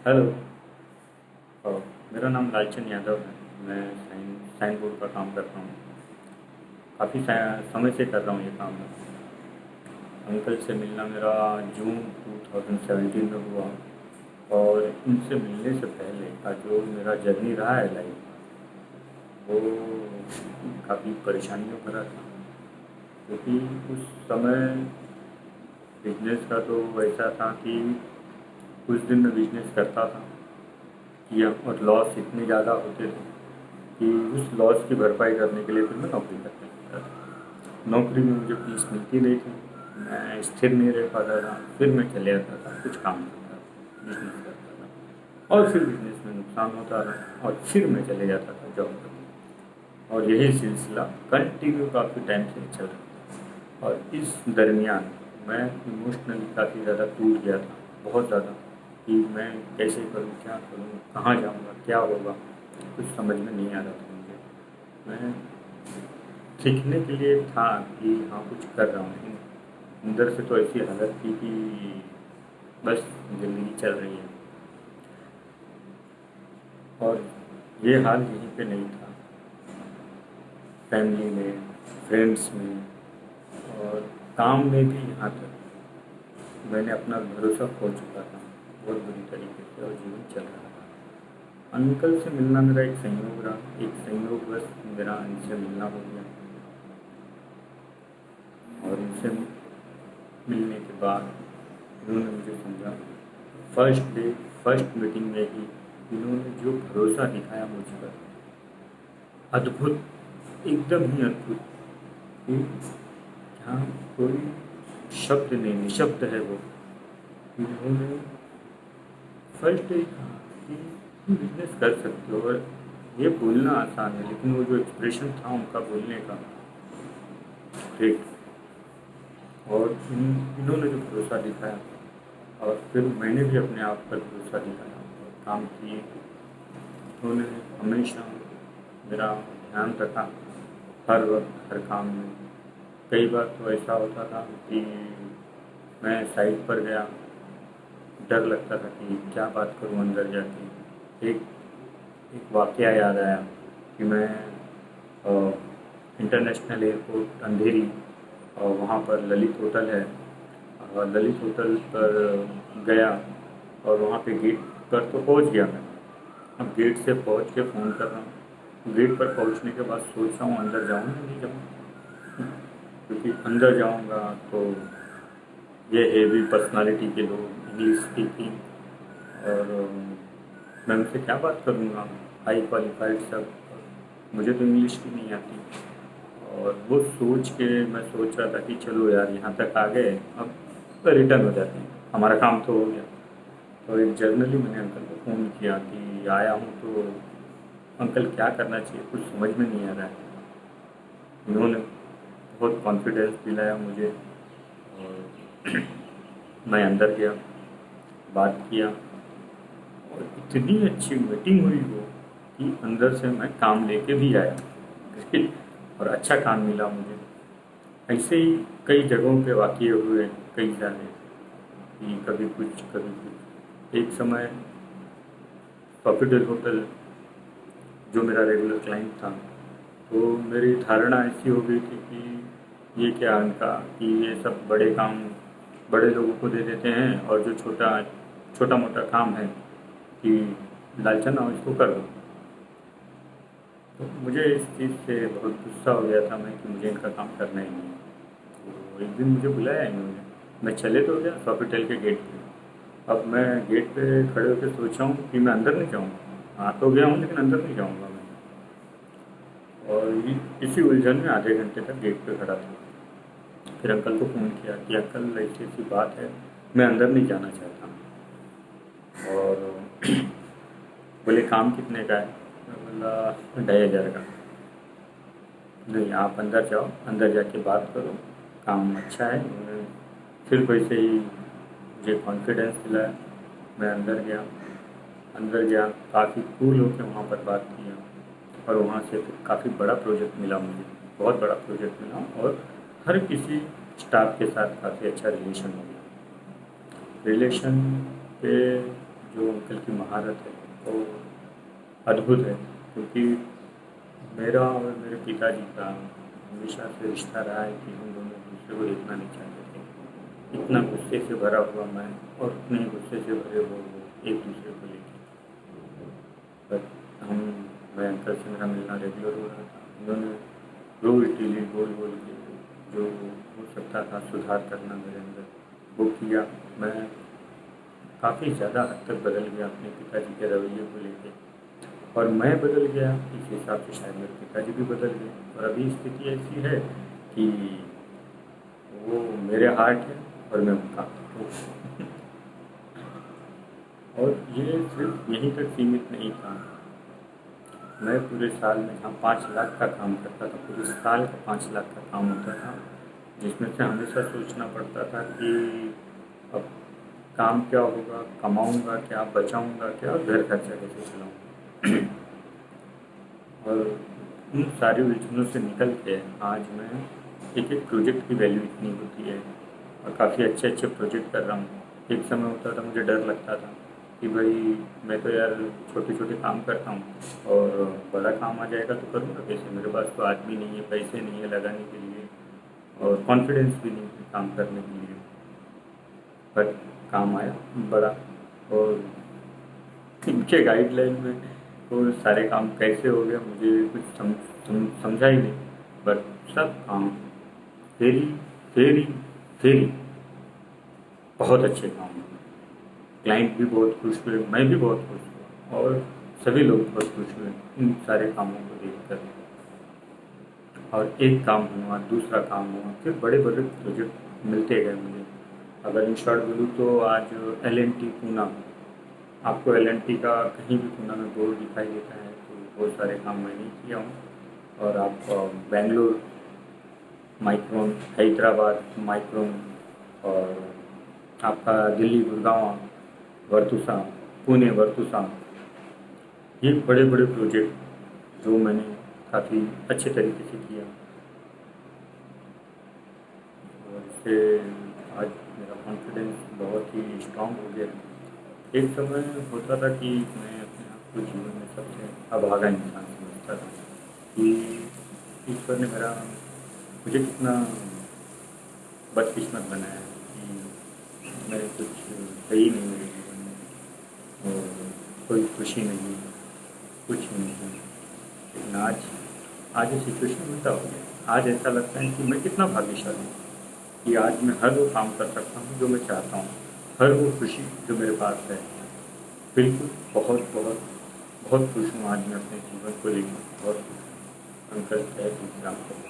Hello. अ, मेरा नाम लालचंद यादव है। मैं साइन बोर्ड का काम करता हूँ। काफ़ी समय से कर रहा हूँ ये काम मैं। अंकल से मिलना मेरा जून 2017 में हुआ। और इनसे मिलने से पहले का जो मेरा जर्नी रहा है लाइफ, वो काफ़ी परेशानियों भरा था। क्योंकि उस समय बिजनेस का तो ऐसा था कि कुछ दिन में बिजनेस करता था किया, और लॉस इतने ज़्यादा होते थे कि उस लॉस की भरपाई करने के लिए फिर मैं नौकरी करने लगता था। नौकरी में मुझे फीस मिलती नहीं थी, मैं स्थिर नहीं रह पाता था। फिर मैं चले आता था, कुछ काम करता था, बिजनेस करता था, और फिर बिजनेस में नुकसान होता रहा, और फिर मैं चले जाता था जॉब करने। और यही सिलसिला कंटिन्यू काफ़ी टाइम से चल रहा था। और इस दरमियान मैं इमोशनली काफ़ी ज़्यादा टूट गया था, बहुत ज़्यादा, कि मैं कैसे करूँ, क्या करूँ, कहाँ जाऊँगा, क्या होगा, कुछ समझ में नहीं आ रहा था मुझे। मैं सीखने के लिए था कि हाँ कुछ कर रहा हूँ, लेकिन अंदर से तो ऐसी हालत थी कि बस ज़िंदगी चल रही है। और ये हाल यहीं पे नहीं था, फैमिली में, फ्रेंड्स में, और काम में भी। यहाँ तक मैंने अपना भरोसा खो चुका था बहुत बुरी तरीके से, और जीवन चल रहा था। अंकल से मिलना मेरा एक संयोग रहा, एक संयोगवश मेरा इनसे मिलना हो गया। और इनसे मिलने के बाद इन्होंने मुझे समझा। फर्स्ट डे, फर्स्ट मीटिंग में ही इन्होंने जो भरोसा दिखाया मुझ पर, अद्भुत, एकदम ही अद्भुत, कि यहाँ कोई शब्द नहीं, निशब्द है वो। इन्होंने फर्स्ट डे कहा कि तुम बिजनेस कर सकते हो, और ये बोलना आसान है, लेकिन वो जो एक्सप्रेशन था उनका बोलने का, ग्रेट। और इन्होंने जो भरोसा दिखाया, और फिर मैंने भी अपने आप पर भरोसा दिखाया और काम किए। उन्होंने हमेशा मेरा ध्यान रखा, हर वक्त, हर काम में। कई बार तो ऐसा होता था कि मैं साइट पर गया, डर लगता था कि क्या बात करूं अंदर जाके। एक एक वाकया याद आया कि मैं इंटरनेशनल एयरपोर्ट अंधेरी, और वहाँ पर ललित होटल है, और ललित होटल पर गया, और वहाँ पे गेट पर तो पहुँच गया मैं। अब गेट से पहुँच के फ़ोन कर रहा हूँ। गेट पर पहुँचने के बाद सोच रहा हूँ अंदर जाऊँ या नहीं जाऊँ, क्योंकि अंदर जाऊँगा तो ये हेवी पर्सनालिटी के लोग, इंग्लिश स्पीकिंग, और मैं उनसे क्या बात करूँगा, हाई क्वालिफाइड सब, मुझे तो इंग्लिश भी नहीं आती। और वो सोच के मैं सोच रहा था कि चलो यार यहाँ तक आ गए, अब तो रिटर्न हो जाते हैं, हमारा काम तो हो गया। तो एक जर्नली मैंने अंकल को फ़ोन किया कि आया हूँ, तो अंकल क्या करना चाहिए, कुछ समझ में नहीं आ रहा है। उन्होंने बहुत कॉन्फिडेंस दिलाया मुझे, और मैं अंदर गया, बात किया, और इतनी अच्छी मीटिंग हुई वो कि अंदर से मैं काम लेके भी आया, और अच्छा काम मिला मुझे। ऐसे ही कई जगहों पे वाक़ये हुए, कई सारे, कि कभी कुछ कभी कुछ। एक समय प्रॉफिटेबल होटल, जो मेरा रेगुलर क्लाइंट था, तो मेरी धारणा ऐसी हो गई थी कि ये क्या इनका, कि ये सब बड़े काम बड़े लोगों को दे देते हैं, और जो छोटा छोटा मोटा काम है कि लालचन आओ इसको कर दो। तो मुझे इस चीज़ से बहुत गुस्सा हो गया था मैं, कि मुझे इनका काम करना ही नहीं है। तो एक दिन मुझे बुलाया इन्होंने, मैं चले तो गया सॉफिटेल के गेट पे। अब मैं गेट पे खड़े होकर सोचा हूँ कि मैं अंदर नहीं जाऊँगा, आ तो गया हूँ लेकिन अंदर नहीं जाऊँगा मैं। और इसी उलझन में आधे घंटे तक गेट पे खड़ा था। फिर अंकल को फ़ोन किया कि अंकल ऐसी ऐसी बात है, मैं अंदर नहीं जाना चाहता। और बोले काम कितने का है, मैं बोला 2,500 का। नहीं आप अंदर जाओ, अंदर जाके बात करो, काम अच्छा है। उन्होंने फिर वैसे ही मुझे कॉन्फिडेंस दिलाया। मैं अंदर गया, काफ़ी कूल होकर वहाँ पर बात किया, और वहाँ से फिर काफ़ी बड़ा प्रोजेक्ट मिला मुझे, बहुत बड़ा प्रोजेक्ट मिला, और हर किसी स्टाफ के साथ काफ़ी अच्छा रिलेशन हो गया। रिलेशन पे जो अंकल की महारत है वो अद्भुत है, क्योंकि मेरा और मेरे पिताजी का हमेशा से रिश्ता रहा है कि हम दोनों एक दूसरे को देखना नहीं चाहते थे। इतना गुस्से से भरा हुआ मैं और उतने ही गुस्से से भरे वो एक दूसरे को लेकर। पर हम मैं अंकल से मेरा मिलना रेगुलर हो रहा था। उन्होंने रोज डेली बोल बोल के जो हो सकता था सुधार करना मेरे अंदर वो किया। मैं काफ़ी ज़्यादा हद तक बदल गया अपने पिताजी के रवैये को लेके, और मैं बदल गया इस हिसाब से शायद मेरे पिताजी भी बदल गए। और अभी स्थिति ऐसी है कि वो मेरे हार्ट है और मैं उनका हूँ। और ये सिर्फ यहीं तक सीमित नहीं था। मैं पूरे साल में जहाँ 5 लाख का काम करता था, पूरे साल का 5 लाख का काम होता था, जिसमें से हमेशा सोचना पड़ता था कि अब काम क्या होगा, कमाऊँगा क्या, बचाऊँगा क्या, और घर खर्चा कैसे चलाऊँगा। और उन सारी उलझनों से निकल के आज मैं एक एक प्रोजेक्ट की वैल्यू इतनी होती है और काफ़ी अच्छे अच्छे प्रोजेक्ट कर रहा हूँ। एक समय होता था मुझे डर लगता था कि भाई मैं तो यार छोटे छोटे काम करता हूँ और बड़ा काम आ जाएगा तो करूँगा कैसे, मेरे पास तो आदमी नहीं है, पैसे नहीं है लगाने के लिए, और कॉन्फिडेंस भी नहीं है काम करने के लिए। पर काम आया बड़ा, और इनके गाइडलाइन में वो सारे काम कैसे हो गया मुझे कुछ समझा ही नहीं। बट सब काम फेरी फेरी फेरी बहुत अच्छे काम हुए। क्लाइंट भी बहुत खुश हुए, मैं भी बहुत खुश हुआ, और सभी लोग बहुत खुश हुए इन सारे कामों को देखकर। और एक काम हुआ, दूसरा काम हुआ, फिर बड़े बड़े प्रोजेक्ट मिलते गए मुझे। अगर इन शॉर्ट बोलूँ तो आज L&T पूना, आपको L&T का कहीं भी पूना में बोर्ड दिखाई देता है तो बहुत सारे काम मैंने किया हूँ। और आप बेंगलोर माइक्रोन, हैदराबाद माइक्रोन, और आपका दिल्ली गुड़गांव वर्तुसा, पुणे वर्तुसा, ये बड़े बड़े प्रोजेक्ट जो मैंने काफ़ी अच्छे तरीके से किया, और इससे आज मेरा कॉन्फिडेंस बहुत ही स्ट्रांग हो गया। एक समय होता था कि मैं अपने आप को जीवन में सबसे अभागा इंसान समझता था कि ईश्वर ने मुझे कितना बदकिस्मत बनाया है कि मैं कुछ सही नहीं मेरे जीवन में, और कोई खुशी नहीं, कुछ नहीं है। लेकिन आज ये सिचुएशन उल्टा हो गया। आज ऐसा लगता है कि मैं कितना भाग्यशाली हूँ कि आज मैं हर वो काम कर सकता हूँ जो मैं चाहता हूँ, हर वो खुशी जो मेरे पास है। बिल्कुल बहुत बहुत बहुत खुश हूँ आज मैं अपने जीवन को लेकर, बहुत खुश हूँ। अंकल है एग्जाम्पल।